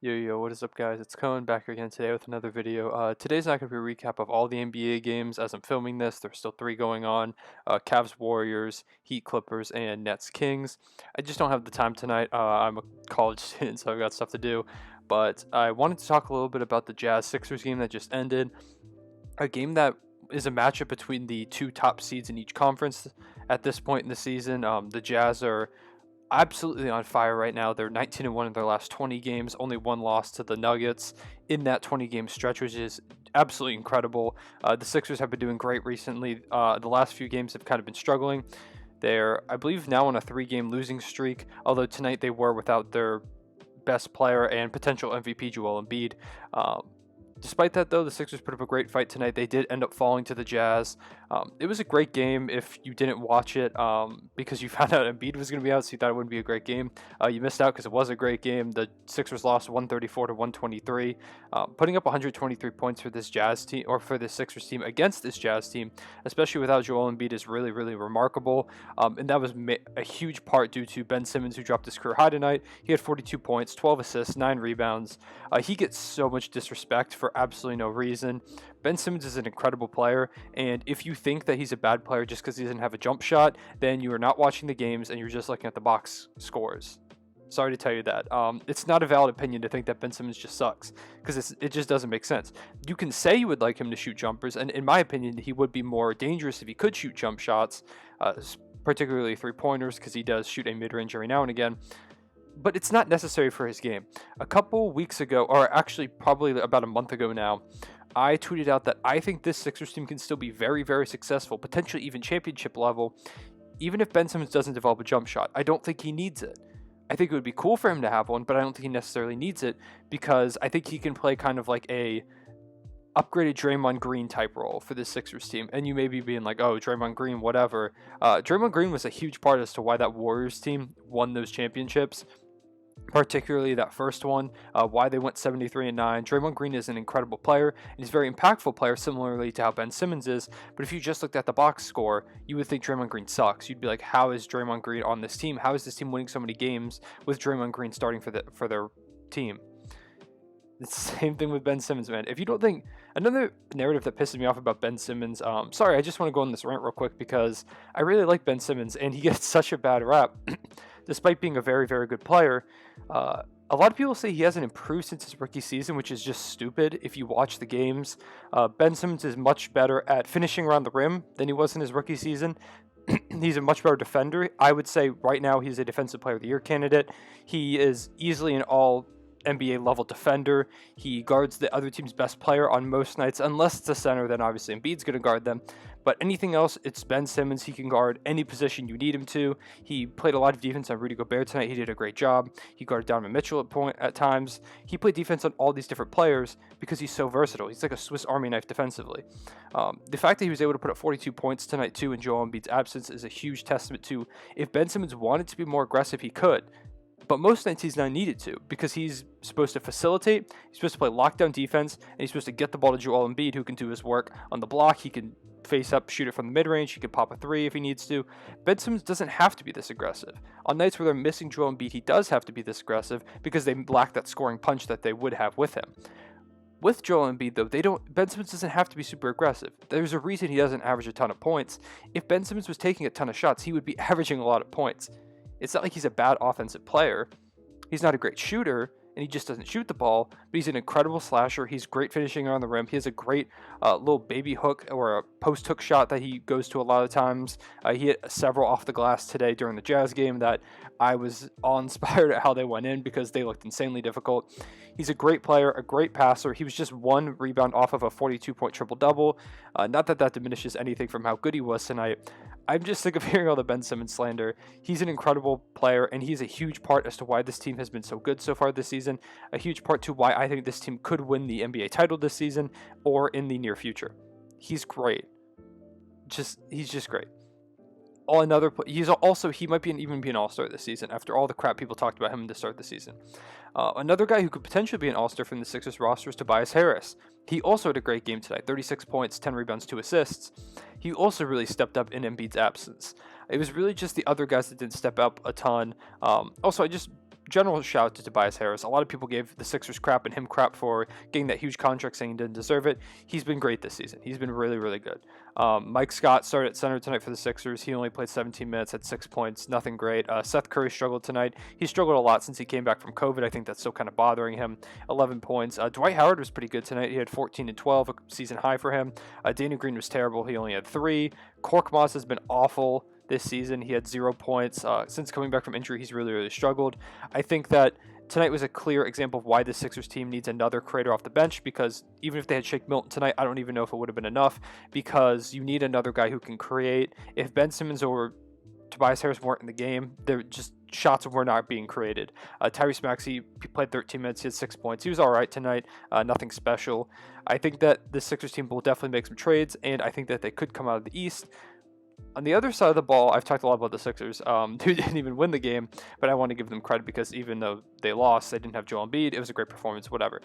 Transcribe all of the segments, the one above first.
Yo, what is up, guys? It's Cohen back again today with another video. Today's not going to be a recap of all the NBA games as I'm filming this. There's still three going on. Cavs Warriors, Heat Clippers, and Nets Kings. I just don't have the time tonight. I'm a college student, so I've got stuff to do. But I wanted to talk a little bit about the Jazz Sixers game that just ended. A game that is a matchup between the two top seeds in each conference at this point in the season. The Jazz are absolutely on fire right now. They're 19-1 in their last 20 games, only one loss to the Nuggets in that 20-game stretch, which is absolutely incredible. The Sixers have been doing great recently. The last few games have kind of been struggling. They're, I believe, now on a 3-game losing streak, although tonight they were without their best player and potential MVP, Joel Embiid. Despite that, though, the Sixers put up a great fight tonight. They did end up falling to the Jazz. It was a great game if you didn't watch it because you found out Embiid was going to be out, so you thought it wouldn't be a great game. You missed out because it was a great game. The Sixers lost 134 to 123, putting up 123 points for this Jazz team, or for this Sixers team against this Jazz team, especially without Joel Embiid, is really, really remarkable. And that was a huge part due to Ben Simmons, who dropped his career high tonight. He had 42 points, 12 assists, 9 rebounds. He gets so much disrespect for absolutely no reason. Ben Simmons is an incredible player, and if you think that he's a bad player just because he doesn't have a jump shot, then you are not watching the games and you're just looking at the box scores. Sorry to tell you that. It's not a valid opinion to think that Ben Simmons just sucks, because it just doesn't make sense. You can say you would like him to shoot jumpers, and in my opinion, he would be more dangerous if he could shoot jump shots, particularly three-pointers, because he does shoot a mid-range every now and again. But it's not necessary for his game. A couple weeks ago, or actually probably about a month ago now, I tweeted out that I think this Sixers team can still be very, very successful, potentially even championship level, even if Ben Simmons doesn't develop a jump shot. I don't think he needs it. I think it would be cool for him to have one, but I don't think he necessarily needs it, because I think he can play kind of like a upgraded Draymond Green type role for this Sixers team. And you may be being like, oh, Draymond Green, whatever. Draymond Green was a huge part as to why that Warriors team won those championships, particularly that first one, why they went 73-9. Draymond Green is an incredible player, and he's a very impactful player, similarly to how Ben Simmons is. But if you just looked at the box score, you would think Draymond Green sucks. You'd be like, how is Draymond Green on this team? How is this team winning so many games with Draymond Green starting for their team? It's the same thing with Ben Simmons, man. If you don't think, another narrative that pisses me off about Ben Simmons, sorry, I just want to go on this rant real quick because I really like Ben Simmons, and he gets such a bad rap, despite being a very, very good player. A lot of people say he hasn't improved since his rookie season, which is just stupid if you watch the games. Ben Simmons is much better at finishing around the rim than he was in his rookie season. He's a much better defender. I would say right now he's a Defensive Player of the Year candidate. He is easily an all NBA level defender. He guards the other team's best player on most nights, unless it's a center, then obviously Embiid's going to guard them. But anything else, it's Ben Simmons. He can guard any position you need him to. He played a lot of defense on Rudy Gobert tonight. He did a great job. He guarded Donovan Mitchell at times. He played defense on all these different players because he's so versatile. He's like a Swiss Army knife defensively. The fact that he was able to put up 42 points tonight too in Joel Embiid's absence is a huge testament to, if Ben Simmons wanted to be more aggressive, he could. But most nights he's not needed to, because he's supposed to facilitate, he's supposed to play lockdown defense, and he's supposed to get the ball to Joel Embiid, who can do his work on the block. He can face up, shoot it from the mid-range, he can pop a three if he needs to. Ben Simmons doesn't have to be this aggressive. On nights where they're missing Joel Embiid, he does have to be this aggressive because they lack that scoring punch that they would have with him. With Joel Embiid, though, Ben Simmons doesn't have to be super aggressive. There's a reason he doesn't average a ton of points. If Ben Simmons was taking a ton of shots, he would be averaging a lot of points. It's not like he's a bad offensive player. He's not a great shooter, and he just doesn't shoot the ball, but he's an incredible slasher. He's great finishing around the rim. He has a great little baby hook or a post hook shot that he goes to a lot of times. He hit several off the glass today during the Jazz game that I was awe-inspired at how they went in because they looked insanely difficult. He's a great player, a great passer. He was just one rebound off of a 42-point triple-double. Not that that diminishes anything from how good he was tonight. I'm just sick of hearing all the Ben Simmons slander. He's an incredible player, and he's a huge part as to why this team has been so good so far this season. A huge part to why I think this team could win the NBA title this season or in the near future. He's great. He's just great. He might even be an all-star this season after all the crap people talked about him to start the season. Another guy who could potentially be an all-star from the Sixers roster is Tobias Harris. He also had a great game tonight, 36 points, 10 rebounds, 2 assists. He also really stepped up in Embiid's absence. It was really just the other guys that didn't step up a ton. Also, I just general shout out to Tobias Harris. A lot of people gave the Sixers crap and him crap for getting that huge contract, saying he didn't deserve it. He's been great this season. He's been really, really good. Mike Scott started at center tonight for the Sixers. He only played 17 minutes, had 6 points, nothing great. Seth Curry struggled tonight. He struggled a lot since he came back from COVID. I think that's still kind of bothering him. 11 points. Dwight Howard was pretty good tonight. He had 14 and 12, a season high for him. Danny Green was terrible. He only had 3. Korkmaz has been awful this season. He had 0 points. Since coming back from injury, he's really, really struggled. I think that tonight was a clear example of why the Sixers team needs another creator off the bench, because even if they had Shake Milton tonight, I don't even know if it would have been enough, because you need another guy who can create. If Ben Simmons or Tobias Harris weren't in the game, they're just shots were not being created. Tyrese Maxey played 13 minutes, he had 6 points. He was all right tonight, nothing special. I think that the Sixers team will definitely make some trades, and I think that they could come out of the East. On the other side of the ball, I've talked a lot about the Sixers, who didn't even win the game, but I want to give them credit because even though they lost, they didn't have Joel Embiid. It was a great performance, whatever.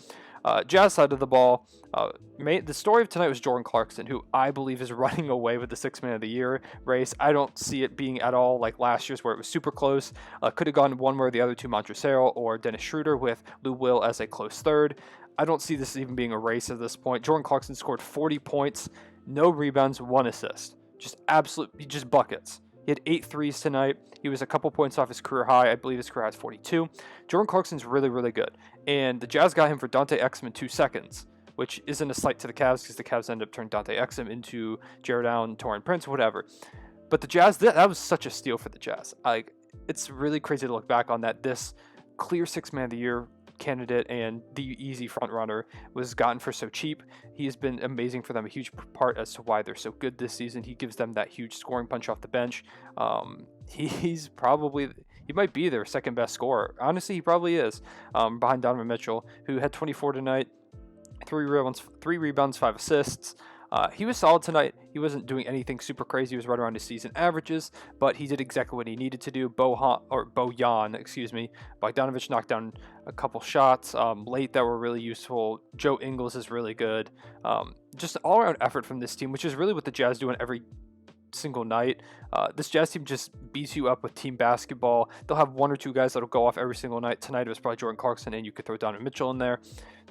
Jazz side of the ball, the story of tonight was Jordan Clarkson, who I believe is running away with the Sixth Man of the Year race. I don't see it being at all like last year's where it was super close. Could have gone one way or the other to Montrezl or Dennis Schroeder with Lou Will as a close third. I don't see this even being a race at this point. Jordan Clarkson scored 40 points, no rebounds, 1 assist. Just buckets. He had 8 threes tonight. He was a couple points off his career high. I believe his career high is 42. Jordan Clarkson's really, really good. And the Jazz got him for Dante Exum in 2 seconds, which isn't a slight to the Cavs because the Cavs ended up turning Dante Exum into Jared Allen, Taurean Prince, whatever. But the Jazz, that was such a steal for the Jazz. It's really crazy to look back on that. This clear Sixth Man of the Year candidate and the easy front runner was gotten for so cheap. He has been amazing for them, a huge part as to why they're so good this season. He gives them that huge scoring punch off the bench. He might be their second best scorer. Honestly, he probably is, behind Donovan Mitchell, who had 24 tonight, 3 rebounds, 5 assists. He was solid tonight. He wasn't doing anything super crazy. He was right around his season averages, but he did exactly what he needed to do. Bojan, Bogdanovich knocked down a couple shots late that were really useful. Joe Ingles is really good. Just an all-around effort from this team, which is really what the Jazz do on every single night. This Jazz team just beats you up with team basketball. They'll have 1 or 2 guys that'll go off every single night. Tonight it was probably Jordan Clarkson, and you could throw Donovan Mitchell in there.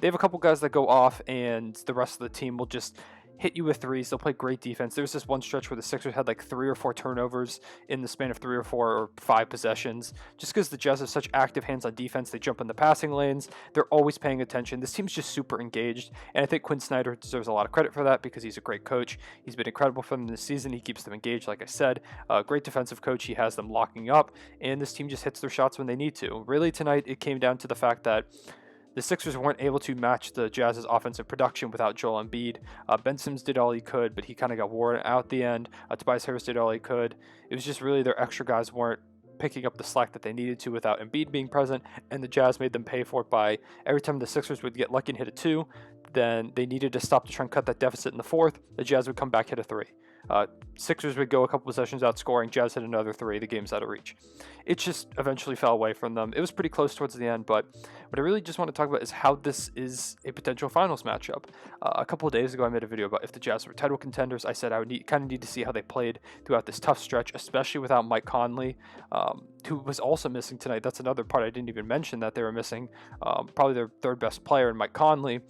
They have a couple guys that go off, and the rest of the team will just hit you with threes. They'll play great defense. There was this one stretch where the Sixers had like 3 or 4 turnovers in the span of 3 or 4 or 5 possessions. Just because the Jazz have such active hands on defense, they jump in the passing lanes. They're always paying attention. This team's just super engaged, and I think Quinn Snyder deserves a lot of credit for that because he's a great coach. He's been incredible for them this season. He keeps them engaged, like I said. Great defensive coach. He has them locking up, and this team just hits their shots when they need to. Really, tonight, it came down to the fact that the Sixers weren't able to match the Jazz's offensive production without Joel Embiid. Ben Simmons did all he could, but he kind of got worn out at the end. Tobias Harris did all he could. It was just really their extra guys weren't picking up the slack that they needed to without Embiid being present, and the Jazz made them pay for it by every time the Sixers would get lucky and hit a 2, then they needed to stop to try and cut that deficit in the 4th. The Jazz would come back, hit a 3. Sixers would go a couple possessions out scoring. Jazz hit another 3. The game's out of reach. It just eventually fell away from them. It was pretty close towards the end, but what I really just want to talk about is how this is a potential finals matchup. A couple of days ago, I made a video about if the Jazz were title contenders. I said I would kind of need to see how they played throughout this tough stretch, especially without Mike Conley, who was also missing tonight. That's another part I didn't even mention that they were missing. Probably their 3rd best player, Mike Conley.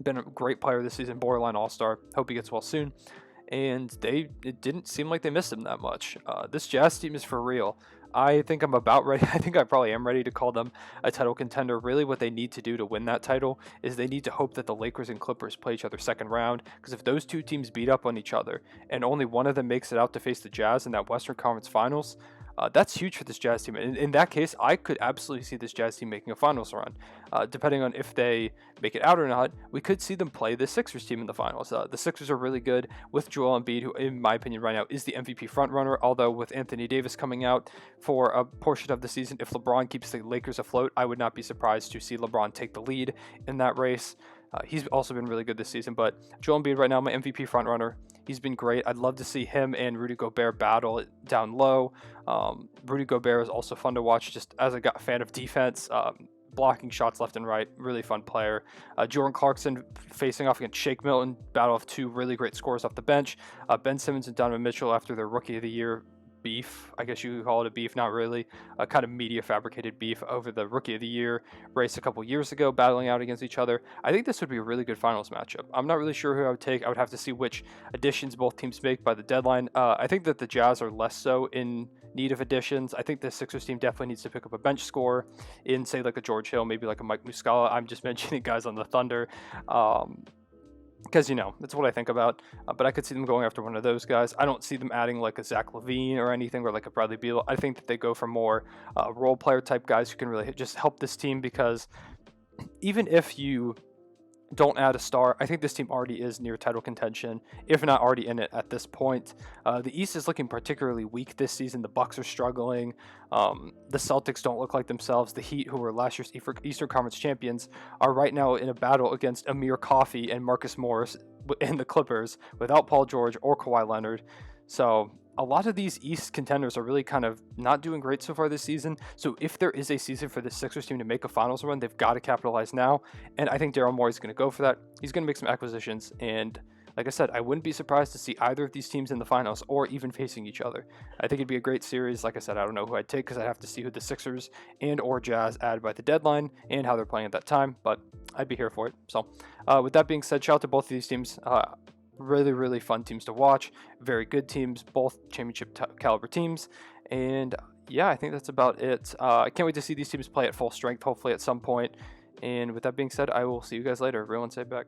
Been a great player this season, borderline all-star. Hope he gets well soon. And it didn't seem like they missed him that much. This Jazz team is for real. I think I'm about ready. I think I probably am ready to call them a title contender. Really what they need to do to win that title is they need to hope that the Lakers and Clippers play each other second round, because if those 2 teams beat up on each other and only one of them makes it out to face the Jazz in that Western Conference Finals, that's huge for this Jazz team. In that case, I could absolutely see this Jazz team making a finals run. Depending on if they make it out or not, we could see them play the Sixers team in the finals. The Sixers are really good with Joel Embiid, who, in my opinion, right now is the MVP frontrunner. Although with Anthony Davis coming out for a portion of the season, if LeBron keeps the Lakers afloat, I would not be surprised to see LeBron take the lead in that race. He's also been really good this season, but Joel Embiid right now, my MVP frontrunner. He's been great. I'd love to see him and Rudy Gobert battle it down low. Rudy Gobert is also fun to watch just as a fan of defense, blocking shots left and right. Really fun player. Jordan Clarkson facing off against Shake Milton, battle of 2 really great scorers off the bench. Ben Simmons and Donovan Mitchell after their Rookie of the Year beef, I guess you could call it a beef, not really, a kind of media fabricated beef over the Rookie of the Year race a couple years ago, battling out against each other. I think this would be a really good finals matchup. I'm not really sure who I would take. I would have to see which additions both teams make by the deadline. I think that the Jazz are less so in need of additions. I think the Sixers team definitely needs to pick up a bench scorer in, say, like a George Hill, maybe like a Mike Muscala. I'm just mentioning guys on the Thunder. Because, that's what I think about. But I could see them going after one of those guys. I don't see them adding like a Zach LaVine or anything, or like a Bradley Beal. I think that they go for more role player type guys who can really just help this team, because even if you don't add a star, I think this team already is near title contention, if not already in it at this point. The East is looking particularly weak this season. The Bucks are struggling. The Celtics don't look like themselves. The Heat, who were last year's Eastern Conference champions, are right now in a battle against Amir Coffey and Marcus Morris in the Clippers without Paul George or Kawhi Leonard. So a lot of these East contenders are really kind of not doing great so far this season. So if there is a season for the Sixers team to make a finals run, they've got to capitalize now. And I think Daryl Morey is going to go for that. He's going to make some acquisitions. And like I said, I wouldn't be surprised to see either of these teams in the finals or even facing each other. I think it'd be a great series. Like I said, I don't know who I'd take, because I'd have to see who the Sixers and or Jazz add by the deadline and how they're playing at that time. But I'd be here for it. So with that being said, shout out to both of these teams. Really, really fun teams to watch. Very good teams, both championship caliber teams. And yeah, I think that's about it. I can't wait to see these teams play at full strength, hopefully at some point. And with that being said, I will see you guys later. Everyone say back.